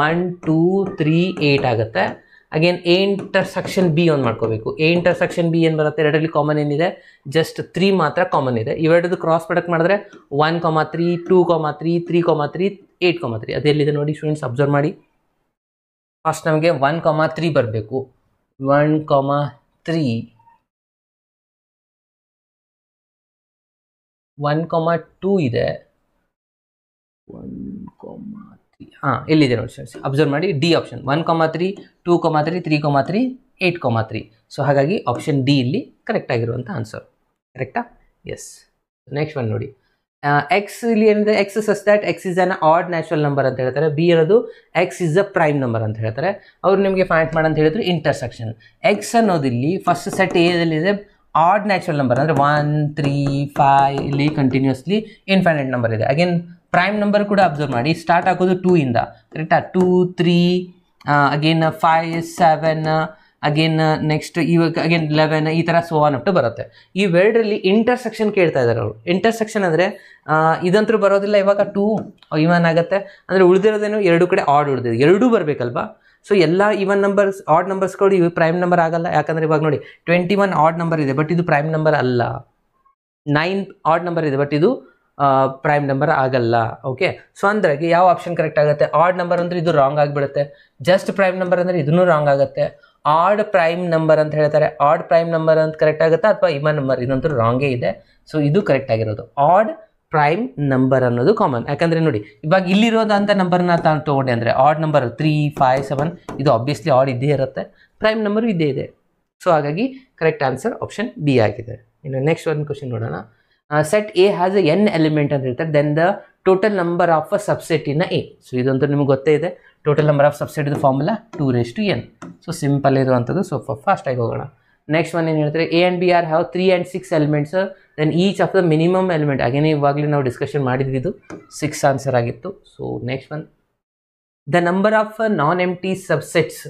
Speaker 1: 1 2 3 8 ಆಗುತ್ತೆ. ಅಗೇನ್ ಎ ಇಂಟರ್ಸೆಕ್ಷನ್ ಬಿ ಒಂದು ಮಾಡ್ಕೋಬೇಕು. ಎ ಇಂಟರ್ಸೆಕ್ಷನ್ ಬಿ ಏನು ಬರುತ್ತೆ, ಎರಡರಲ್ಲಿ ಕಾಮನ್ ಏನಿದೆ, ಜಸ್ಟ್ 3 ಮಾತ್ರ ಕಾಮನ್ ಇದೆ. ಇವೆರಡದು ಕ್ರಾಸ್ ಪ್ರಾಡಕ್ಟ್ ಮಾಡಿದ್ರೆ 1,3 2,3 3,3 8,3 ಅದೆಲ್ಲಿದೆ ನೋಡಿ ಸ್ಟೂಡೆಂಟ್ಸ್, ಅಬ್ಸರ್ವ್ ಮಾಡಿ. ಫಸ್ಟ್ ನಮಗೆ 1,3 ಬರಬೇಕು. 1,3 1,2 ಇದೆ, 1,3 ಎಲ್ಲಿದೆ ನೋಡಿ ಸ್ಟೂಡೆಂಟ್ಸ್, ಅಬ್ಸರ್ವ್ ಮಾಡಿ. D option 1,3 2,3 3,3 8,3. ಸೊ ಹಾಗಾಗಿ ಆಪ್ಷನ್ ಡಿ ಇಲ್ಲಿ ಕರೆಕ್ಟ್ ಆಗಿರುವಂಥ ಆನ್ಸರ್, ಕರೆಕ್ಟಾ. ಎಸ್, ನೆಕ್ಸ್ಟ್ ಒನ್ ನೋಡಿ. ಎಕ್ಸ್ ಇಲ್ಲಿ ಏನಿದೆ, x such that x is an odd natural number ಅಂತ ಹೇಳ್ತಾರೆ. ಬಿ ಅನ್ನೋದು x is a prime number ಅಂತ ಹೇಳ್ತಾರೆ. ಅವ್ರು ನಿಮಗೆ ಫೈಂಡ್ ಮಾಡಿ ಅಂತ ಹೇಳಿದ್ರು ಇಂಟರ್ಸೆಕ್ಷನ್. ಎಕ್ಸ್ ಅನ್ನೋದಿಲ್ಲಿ ಫಸ್ಟ್ ಸೆಟ್ ಎದಲ್ಲಿದೆ ಆಡ್ ನ್ಯಾಚುರಲ್ ನಂಬರ್, ಅಂದರೆ 1 3 5 ಇಲ್ಲಿ ಕಂಟಿನ್ಯೂಸ್ಲಿ ಇನ್ಫೈನೈಟ್ ನಂಬರ್ ಇದೆ. ಅಗೇನ್ ಪ್ರೈಮ್ ನಂಬರ್ ಕೂಡ ಅಬ್ಸರ್ವ್ ಮಾಡಿ, ಸ್ಟಾರ್ಟ್ ಆಗೋದು 2 ಇಂದ, ಕರೆಕ್ಟಾ. 2 3 ಅಗೇನ್ 5 7 ಅಗೇನ್ ನೆಕ್ಸ್ಟ್ ಇವಾಗ ಅಗೇನ್ 11 ಈ ಥರ ಸೋನ್ ಅಪ್ ಟು ಬರುತ್ತೆ. ಇವೆರಡರಲ್ಲಿ ಇಂಟರ್ಸೆಕ್ಷನ್ ಕೇಳ್ತಾ ಇದ್ದಾರೆ ಅವರು. ಇಂಟರ್ಸೆಕ್ಷನ್ ಅಂದರೆ ಇದಂತೂ ಬರೋದಿಲ್ಲ, ಇವಾಗ 2 ಇವನ್ ಆಗುತ್ತೆ. ಅಂದರೆ ಉಳಿದಿರೋದೇನು, ಎರಡು ಕಡೆ ಆಡ್ ಉಳಿದಿದೆ, ಎರಡೂ ಬರಬೇಕಲ್ವಾ. ಸೊ ಎಲ್ಲ ಇವನ್ ನಂಬರ್ಸ್ ಆಡ್ ನಂಬರ್ಸ್ಗಳು ಇವು ಪ್ರೈಮ್ ನಂಬರ್ ಆಗಲ್ಲ. ಯಾಕಂದರೆ ಇವಾಗ ನೋಡಿ 21 ಆಡ್ ನಂಬರ್ ಇದೆ, ಬಟ್ ಇದು ಪ್ರೈಮ್ ನಂಬರ್ ಅಲ್ಲ. 9 ಆಡ್ ನಂಬರ್ ಇದೆ, ಬಟ್ ಇದು ಪ್ರೈಮ್ ನಂಬರ್ ಆಗಲ್ಲ. ಓಕೆ, ಸೊ ಅಂದ್ರೆ ಯಾವ ಆಪ್ಷನ್ ಕರೆಕ್ಟ್ ಆಗುತ್ತೆ, ಆಡ್ ನಂಬರ್ ಅಂದರೆ ಇದು ರಾಂಗ್ ಆಗಿಬಿಡುತ್ತೆ. ಜಸ್ಟ್ ಪ್ರೈಮ್ ನಂಬರ್ ಅಂದರೆ ಇದನ್ನು ರಾಂಗ್ ಆಗುತ್ತೆ. ಆಡ್ ಪ್ರೈಮ್ ನಂಬರ್ ಅಂತ ಹೇಳ್ತಾರೆ, ಆಡ್ ಪ್ರೈಮ್ ನಂಬರ್ ಅಂತ ಕರೆಕ್ಟ್ ಆಗುತ್ತಾ, ಅಥವಾ ಇವನ್ ನಂಬರ್, ಇದಂತೂ ರಾಂಗೇ ಇದೆ. ಸೊ ಇದು ಕರೆಕ್ಟ್ ಆಗಿರೋದು ಆಡ್ ಪ್ರೈಮ್ ನಂಬರ್ ಅನ್ನೋದು ಕಾಮನ್. ಯಾಕಂದರೆ ನೋಡಿ ಇವಾಗ ಇಲ್ಲಿರೋದಂಥ ನಂಬರ್ನ ತೊಗೊಂಡೆ ಅಂದರೆ ಆಡ್ ನಂಬರ್ 3 5 7 ಇದು ಆಬ್ವಿಯಸ್ಲಿ ಆಡ್ ಇದ್ದೇ ಇರುತ್ತೆ, ಪ್ರೈಮ್ ನಂಬರು ಇದ್ದೇ ಇದೆ. ಸೊ ಹಾಗಾಗಿ ಕರೆಕ್ಟ್ ಆನ್ಸರ್ ಆಪ್ಷನ್ ಬಿ ಆಗಿದೆ. ಇನ್ನು ನೆಕ್ಸ್ಟ್ ಒಂದು ಕ್ವಶನ್ ನೋಡೋಣ. Set A has A n element ಅಂತ ಹೇಳ್ತಾರೆ, then the total number of a subset in A. So ಇದಂತೂ ನಿಮ್ಗೆ ಗೊತ್ತೇ ಇದೆ, ಟೋಟಲ್ ನಂಬರ್ ಆಫ್ ಸಬ್ಸೆಟ್ ಇದು ಫಾರ್ಮುಲಾ 2n. ಸೊ ಸಿಂಪಲ್ ಇರುವಂಥದ್ದು. ಸೊ ಫಾಸ್ಟಾಗಿ ಹೋಗೋಣ. ನೆಕ್ಸ್ಟ್ ಒನ್ ಏನು ಹೇಳ್ತಾರೆ, A and B are have 3 and 6 elements, then each of the minimum element. Again ಇವಾಗಲೇ ನಾವು ಡಿಸ್ಕಷನ್ ಮಾಡಿದ್ವಿ, ಇದು 6 ಆನ್ಸರ್ ಆಗಿತ್ತು. So next one, the number of non empty subsets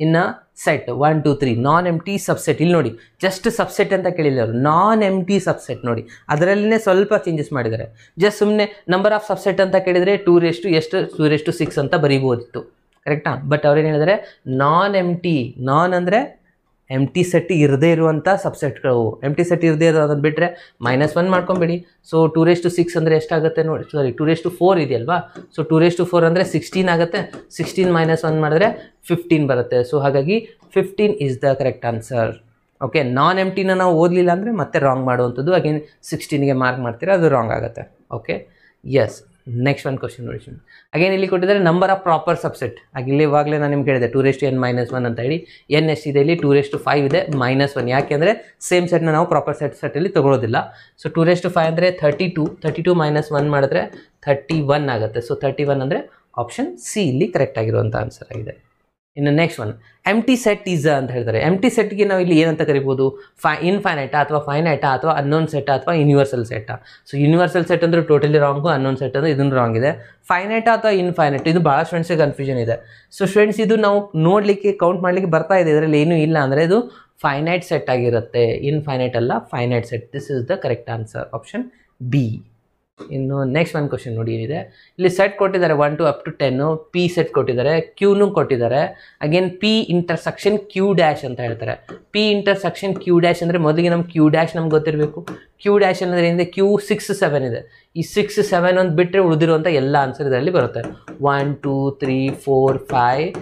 Speaker 1: in a set 1 2 3 non empty subset. ಇಲ್ಲಿ ನೋಡಿ just subset ಅಂತ ಕೇಳಿಲ್ಲ ಅವರು, ನಾನ್ ಎಂಟಿ ಸಬ್ಸೆಟ್ ನೋಡಿ ಅದರಲ್ಲೇ ಸ್ವಲ್ಪ ಚೇಂಜಸ್ ಮಾಡಿದ್ದಾರೆ. ಜಸ್ಟ್ ಸುಮ್ಮನೆ ನಂಬರ್ ಆಫ್ ಸಬ್ಸೆಟ್ ಅಂತ ಕೇಳಿದರೆ 2 ಅಂತ ಬರೀಬೋದಿತ್ತು, ಕರೆಕ್ಟಾ. ಬಟ್ ಅವ್ರೇನು ಹೇಳಿದರೆ ನಾನ್ ಎಂಟಿ, ನಾನ್ ಅಂದರೆ ಎಂಟಿ ಸೆಟ್ ಇರದೇ ಇರುವಂಥ ಸಬ್ಸೆಟ್ಗಳು. ಎಂಟಿ ಸೆಟ್ ಇರದೇ ಇರೋದನ್ನು ಬಿಟ್ಟರೆ -1 ಮಾಡ್ಕೊಂಬಿಡಿ. ಸೊ 2 ಅಂದರೆ ಎಷ್ಟಾಗುತ್ತೆ ನೋಡಿ, ಸಾರಿ 2 ಇದೆಯಲ್ವಾ. ಸೊ 2 ಅಂದರೆ 16 ಆಗುತ್ತೆ. 16 -1 ಮಾಡಿದ್ರೆ 15 ಬರುತ್ತೆ. ಸೊ ಹಾಗಾಗಿ 15 is the correct answer. Okay, ನಾನ್ ಎಂಟಿನ ನಾವು ಓದಲಿಲ್ಲ ಅಂದರೆ ಮತ್ತೆ ರಾಂಗ್ ಮಾಡುವಂಥದ್ದು. ಅಗೇನ್ 16ಗೆ ಮಾರ್ಕ್ ಮಾಡ್ತೀರಾ, ಅದು ರಾಂಗ್ ಆಗುತ್ತೆ. Okay, yes. ನೆಕ್ಸ್ಟ್ ಒಂದು ಕ್ವಶನ್ ನೋಡಿ. ಅಗೇನ್ ಇಲ್ಲಿ ಕೊಟ್ಟಿದ್ದಾರೆ ನಂಬರ್ ಆಫ್ ಪ್ರಾಪರ್ ಸಬ್ಸೆಟ್. ಇಲ್ಲಿ ಇವಾಗಲೇ ನಾನು ನಿಮ್ಗೆ ಹೇಳಿದೆ 2n - 1 ಅಂತ ಹೇಳಿ. n ಎಷ್ಟಿದೆ ಇಲ್ಲಿ 2 ಇದೆ, -1. ಯಾಕೆಂದರೆ ಸೇಮ್ ಸೆಟ್ನ ನಾವು ಪ್ರಾಪರ್ ಸೆಟ್ಟಲ್ಲಿ ತೊಗೊಳೋದಿಲ್ಲ. ಸೊ 2 ಅಂದರೆ 32 -1 ಮಾಡಿದ್ರೆ 31 ಆಗುತ್ತೆ. ಸೊ 31 ಅಂದರೆ ಆಪ್ಷನ್ ಸಿ ಇಲ್ಲಿ ಕರೆಕ್ಟ್ ಆಗಿರುವಂಥ ಆನ್ಸರ್ ಆಗಿದೆ. ಇನ್ನು next one, empty set is ಅಂತ ಹೇಳ್ತಾರೆ. ಎಂಟಿ ಸೆಟ್ಗೆ ನಾವು ಇಲ್ಲಿ ಏನಂತ ಕರಿಬೋದು, ಇನ್ಫೈನೈಟಾ ಅಥವಾ ಫೈನೈಟಾ ಅಥವಾ ಅನ್ನೋನ್ ಸೆಟ್ ಅಥವಾ ಯೂನಿವರ್ಸಲ್ ಸೆಟ್ಟಾ. ಸೊ ಯೂನಿವರ್ಸಲ್ ಸೆಟ್ ಅಂದರೆ ಟೋಟಲಿ ರಾಂಗು, ಅನ್ನೋನ್ ಸೆಟ್ ಅಂದರೆ ಇದನ್ನು ರಾಂಗ್ ಇದೆ. ಫೈನೈಟಾ ಅಥವಾ ಇನ್ಫೈನೈಟ್ ಇದು ಭಾಳ ಸ್ಟೂಡೆಂಟ್ಸಿಗೆ ಕನ್ಫ್ಯೂಷನ್ ಇದೆ. ಸೊ ಸ್ಟೂಡೆಂಟ್ಸ್ ಇದು ನಾವು ನೋಡಲಿಕ್ಕೆ ಕೌಂಟ್ ಮಾಡಲಿಕ್ಕೆ ಬರ್ತಾ ಇದೆ, ಇದರಲ್ಲಿ ಏನೂ ಇಲ್ಲ ಅಂದರೆ ಇದು ಫೈನೈಟ್ ಸೆಟ್ ಆಗಿರುತ್ತೆ, ಇನ್ಫೈನೈಟ್ ಅಲ್ಲ finite set. This is the correct answer, option B. ಇನ್ನು ನೆಕ್ಸ್ಟ್ ಒಂದು ಕ್ವಶನ್ ನೋಡಿ ಏನಿದೆ, ಇಲ್ಲಿ ಸೆಟ್ ಕೊಟ್ಟಿದ್ದಾರೆ 1 to up to 10, P set ಕೊಟ್ಟಿದ್ದಾರೆ, ಕ್ಯೂನು ಕೊಟ್ಟಿದ್ದಾರೆ. Again P intersection Q dash ಅಂತ ಹೇಳ್ತಾರೆ. ಪಿ ಇಂಟರ್ಸೆಕ್ಷನ್ ಕ್ಯೂ ಡ್ಯಾಶ್ ಅಂದರೆ ಮೊದಲಿಗೆ ನಮ್ಗೆ ಕ್ಯೂ ಡ್ಯಾಶ್ ನಮ್ಗೆ ಗೊತ್ತಿರಬೇಕು. ಕ್ಯೂ ಡ್ಯಾಶ್ ಅಂದರೆ ಏನಿದೆ, ಕ್ಯೂ 6, 7 ಇದೆ. ಈ 6, 7 ಒಂದು ಬಿಟ್ಟರೆ ಉಳಿದಿರುವಂಥ ಎಲ್ಲ ಆನ್ಸರ್ ಇದರಲ್ಲಿ ಬರುತ್ತೆ. 1, 2, 3, 4, 5,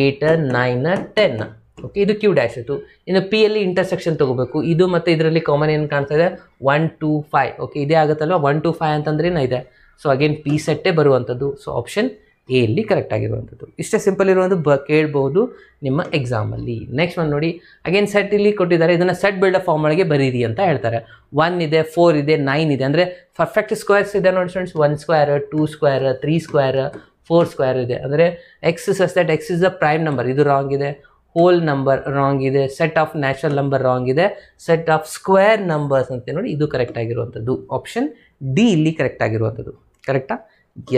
Speaker 1: 8, 9, 10. ಓಕೆ, ಇದು ಕ್ಯೂ ಡ್ಯಾಶ್ ಇತ್ತು. ಇನ್ನು ಪಿ ಅಲ್ಲಿ ಇಂಟರ್ಸೆಕ್ಷನ್ ತೊಗೋಬೇಕು. ಇದು ಮತ್ತು ಇದರಲ್ಲಿ ಕಾಮನ್ ಏನು ಕಾಣ್ತಾ ಇದೆ, 1, 2, 5. ಓಕೆ, ಇದೇ ಆಗುತ್ತಲ್ವ, 1, 2, 5 ಅಂತಂದ್ರೆ ಇದೆ. ಸೊ ಅಗೇನ್ ಪಿ ಸೆಟ್ಟೇ ಬರುವಂಥದ್ದು. ಸೊ ಆಪ್ಷನ್ ಎ ಇಲ್ಲಿ ಕರೆಕ್ಟ್ ಆಗಿರುವಂಥದ್ದು. ಇಷ್ಟೇ ಸಿಂಪಲ್ ಇರುವಂಥ ಕೇಳ್ಬೋದು ನಿಮ್ಮ ಎಕ್ಸಾಮಲ್ಲಿ. ನೆಕ್ಸ್ಟ್ ಒಂದು ನೋಡಿ, ಅಗೇನ್ ಸೆಟ್ ಇಲ್ಲಿ ಕೊಟ್ಟಿದ್ದಾರೆ, ಇದನ್ನು ಸೆಟ್ ಬಿಲ್ಡಪ್ ಫಾರ್ಮ್ ಒಳಗೆ ಬರೀರಿ ಅಂತ ಹೇಳ್ತಾರೆ. 1 ಇದೆ, 4 ಇದೆ, 9 ಇದೆ, ಅಂದರೆ ಪರ್ಫೆಕ್ಟ್ ಸ್ಕ್ವೇರ್ಸ್ ಇದೆ ನೋಡಿ students. 1 square, 2 square, 3 square, 4 square ಇದೆ. ಅಂದರೆ x such that x is the prime number, ಇದು ರಾಂಗ್ ಇದೆ. ಹೋಲ್ ನಂಬರ್ ರಾಂಗ್ ಇದೆ. Set of natural number wrong ಇದೆ. ಸೆಟ್ ಆಫ್ ಸ್ಕ್ವೇರ್ ನಂಬರ್ಸ್ ಅಂತ ನೋಡಿ, ಇದು ಕರೆಕ್ಟ್ ಆಗಿರುವಂಥದ್ದು. ಆಪ್ಷನ್ ಡಿ ಇಲ್ಲಿ ಕರೆಕ್ಟ್ ಆಗಿರುವಂಥದ್ದು. ಕರೆಕ್ಟಾ?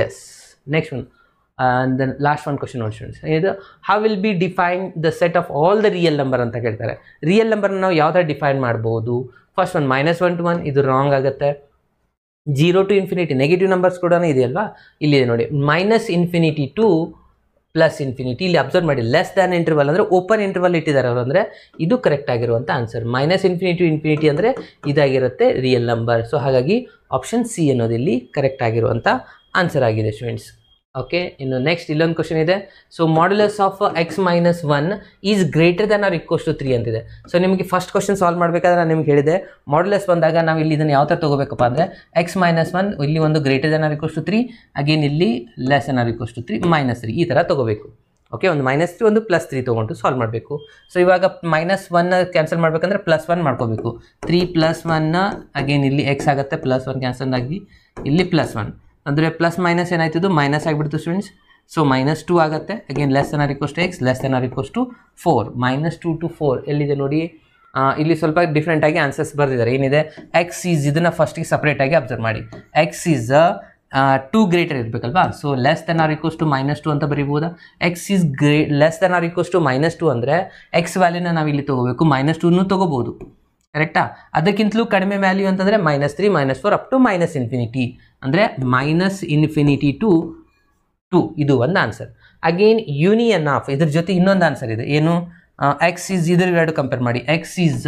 Speaker 1: Yes. Next one, then last one question ನೋಡಿ ಸ್ಟೂಡೆಂಟ್ಸ್, ಇದು how will be define the set of all the real number ಅಂತ ಕೇಳ್ತಾರೆ. ರಿಯಲ್ ನಂಬರ್ನ ನಾವು ಯಾವ ಥರ ಡಿಫೈನ್ ಮಾಡ್ಬೋದು? ಫಸ್ಟ್ ಒನ್ -1 to 1, ಇದು ರಾಂಗ್ ಆಗುತ್ತೆ. 0 to ಇನ್ಫಿನಿಟಿ ನೆಗೆಟಿವ್ ನಂಬರ್ಸ್ ಕೂಡ ಇದೆಯಲ್ವಾ, ಇಲ್ಲಿದೆ ನೋಡಿ. -∞ to +∞, ಇಲ್ಲಿ ಅಬ್ಸರ್ವ್ ಮಾಡಿ, ಲೆಸ್ ದ್ಯಾನ್ ಇಂಟರ್ವಲ್ ಅಂದರೆ ಓಪನ್ ಇಂಟರ್ವಲ್ ಇಟ್ಟಿದ್ದಾರೆ ಅವರು, ಅಂದರೆ ಇದು ಕರೆಕ್ಟ್ ಆಗಿರುವಂಥ ಆನ್ಸರ್. -∞ to ಇನ್ಫಿನಿಟಿ ಅಂದರೆ ಇದಾಗಿರುತ್ತೆ ರಿಯಲ್ ನಂಬರ್. ಸೊ ಹಾಗಾಗಿ ಆಪ್ಷನ್ ಸಿ ಅನ್ನೋದು ಇಲ್ಲಿ ಕರೆಕ್ಟ್ ಆಗಿರುವಂಥ ಆನ್ಸರ್ ಆಗಿದೆ ಸ್ಟೂಡೆಂಟ್ಸ್. ಓಕೆ, ಇನ್ನು ನೆಕ್ಸ್ಟ್ ಇಲ್ಲೊಂದು ಕ್ವಶನ್ ಇದೆ. So modulus of x - 1 is greater than or equals to 3 ಅಂತಿದೆ. ಸೊ ನಿಮಗೆ ಫಸ್ಟ್ ಕ್ವಶನ್ ಸಾಲ್ವ್ ಮಾಡಬೇಕಾದ್ರೆ ನಾನು ನಿಮ್ಗೆ ಹೇಳಿದೆ, ಮಾಡ್ಯುಲಸ್ ಬಂದಾಗ ನಾವು ಇಲ್ಲಿ ಇದನ್ನು ಯಾವ ಥರ ತೊಗೋಬೇಕಪ್ಪ ಅಂದರೆ x - 1 ಇಲ್ಲಿ ಒಂದು greater than or equals to 3, again ಇಲ್ಲಿ less than or equals to 3, -3 ಈ ಥರ ತೊಗೋಬೇಕು. ಓಕೆ, ಒಂದು -3 ಒಂದು +3 ತೊಗೊಂಡು ಸಾಲ್ವ್ ಮಾಡಬೇಕು. ಸೊ ಇವಾಗ -1 ಕ್ಯಾನ್ಸಲ್ ಮಾಡಬೇಕಂದ್ರೆ +1 ಮಾಡ್ಕೋಬೇಕು. 3 + 1 ಅಗೇನ್ ಇಲ್ಲಿ x ಆಗುತ್ತೆ, +1 ಕ್ಯಾನ್ಸಲ್ ಆಗಿ ಇಲ್ಲಿ +1 ಅಂದರೆ ಪ್ಲಸ್ ಮೈನಸ್ ಏನಾಯ್ತದು, ಮೈನಸ್ ಆಗಿಬಿಡ್ತು ಸ್ಟೂಡೆಂಟ್ಸ್. ಸೊ -2 ಆಗುತ್ತೆ. Again less than or equals to x, less than or equals to 4. -2 to 4 ಎಲ್ಲಿದೆ ನೋಡಿ, ಇಲ್ಲಿ ಸ್ವಲ್ಪ ಡಿಫ್ರೆಂಟಾಗಿ ಆನ್ಸರ್ಸ್ ಬರೆದಿದ್ದಾರೆ. ಏನಿದೆ, x ಈಸ್, ಇದನ್ನು ಫಸ್ಟಿಗೆ ಸಪ್ರೇಟಾಗಿ ಅಬ್ಸರ್ವ್ ಮಾಡಿ. x ಈಸ್ 2 ಗ್ರೇಟರ್ ಇರಬೇಕಲ್ವಾ. So less than or equals to -2 ಅಂತ ಬರೀಬೋದಾ. x is less than or equals to -2 ಅಂದರೆ ಎಕ್ಸ್ ವ್ಯಾಲ್ಯೂನ ನಾವು ಇಲ್ಲಿ ತೊಗೋಬೇಕು, -2 ತೊಗೋಬೋದು. ಕರೆಕ್ಟಾ? ಅದಕ್ಕಿಂತಲೂ ಕಡಿಮೆ ವ್ಯಾಲ್ಯೂ ಅಂತಂದರೆ -3, -4 ಅಪ್ ಟು -∞, ಅಂದರೆ -∞ to 2, ಇದು ಒಂದು ಆನ್ಸರ್. ಅಗೇನ್ ಯೂನಿಯನ್ ಆಫ್, ಇದ್ರ ಜೊತೆ ಇನ್ನೊಂದು ಆನ್ಸರ್ ಇದೆ. ಏನು, x ಈಸ್, ಇದ್ರ ಎರಡು ಕಂಪೇರ್ ಮಾಡಿ. x is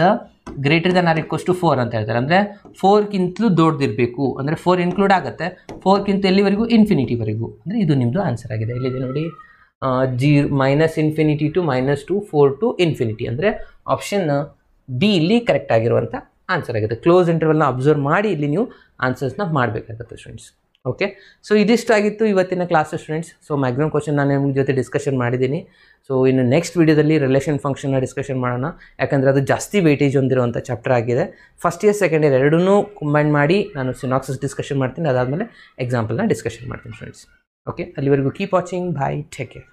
Speaker 1: greater than or equals to 4 ಅಂತ ಹೇಳ್ತಾರೆ. ಅಂದರೆ 4ಗಿಂತಲೂ ದೊಡ್ಡದಿರಬೇಕು, ಅಂದರೆ 4 ಇನ್ಕ್ಲೂಡ್ ಆಗುತ್ತೆ. 4ಗಿಂತ ಎಲ್ಲಿವರೆಗೂ, ಇನ್ಫಿನಿಟಿವರೆಗೂ, ಅಂದರೆ ಇದು ನಿಮ್ಮದು ಆನ್ಸರ್ ಆಗಿದೆ. ಎಲ್ಲಿದೆ ನೋಡಿ, -∞ to -2, 4 to ಇನ್ಫಿನಿಟಿ, ಅಂದರೆ ಆಪ್ಷನ್ ಬಿ ಇಲ್ಲಿ ಕರೆಕ್ಟ್ ಆಗಿರುವಂಥ ಆನ್ಸರ್ ಆಗಿದೆ. ಕ್ಲೋಸ್ ಇಂಟರ್ವಲ್ನ ಅಬ್ಸರ್ವ್ ಮಾಡಿ ಇಲ್ಲಿ ನೀವು ಆನ್ಸರ್ಸ್ನ ಮಾಡಬೇಕಾಗುತ್ತೆ ಸ್ಟೂಡೆಂಟ್ಸ್. ಓಕೆ, ಸೊ ಇದಿಷ್ಟು ಆಗಿತ್ತು ಇವತ್ತಿನ class students. So maximum question ನಾನು ನಿಮ್ಮ ಜೊತೆ ಡಿಸ್ಕಷನ್ ಮಾಡಿದ್ದೀನಿ. ಸೊ ಇನ್ನು ನೆಕ್ಸ್ಟ್ ವೀಡಿಯೋದಲ್ಲಿ ರಿಲೇಷನ್ ಫಂಕ್ಷನ್ನ ಡಿಸ್ಕಷನ್ ಮಾಡೋಣ, ಯಾಕಂದರೆ ಅದು ಜಾಸ್ತಿ ವೇಟೇಜ್ ಹೊಂದಿರುವಂಥ ಚಾಪ್ಟರ್ ಆಗಿದೆ. ಫಸ್ಟ್ ಇಯರ್ ಸೆಕೆಂಡ್ ಇಯರ್ ಎರಡನ್ನೂ ಕಂಬೈನ್ ಮಾಡಿ ನಾನು ಸಿನಾಪ್ಸಿಸ್ ಡಿಸ್ಕಷನ್ ಮಾಡ್ತೀನಿ, ಅದಾದಮೇಲೆ ಎಕ್ಸಾಂಪಲ್ನ ಡಿಸ್ಕಷನ್ ಮಾಡ್ತೀನಿ ಸ್ಟೂಡೆಂಟ್ಸ್. ಓಕೆ, ಅಲ್ಲಿವರೆಗೂ ಕೀಪ್ ವಾಚಿಂಗ್, ಬಾಯ್, ಟೇಕ್ ಕೇರ್.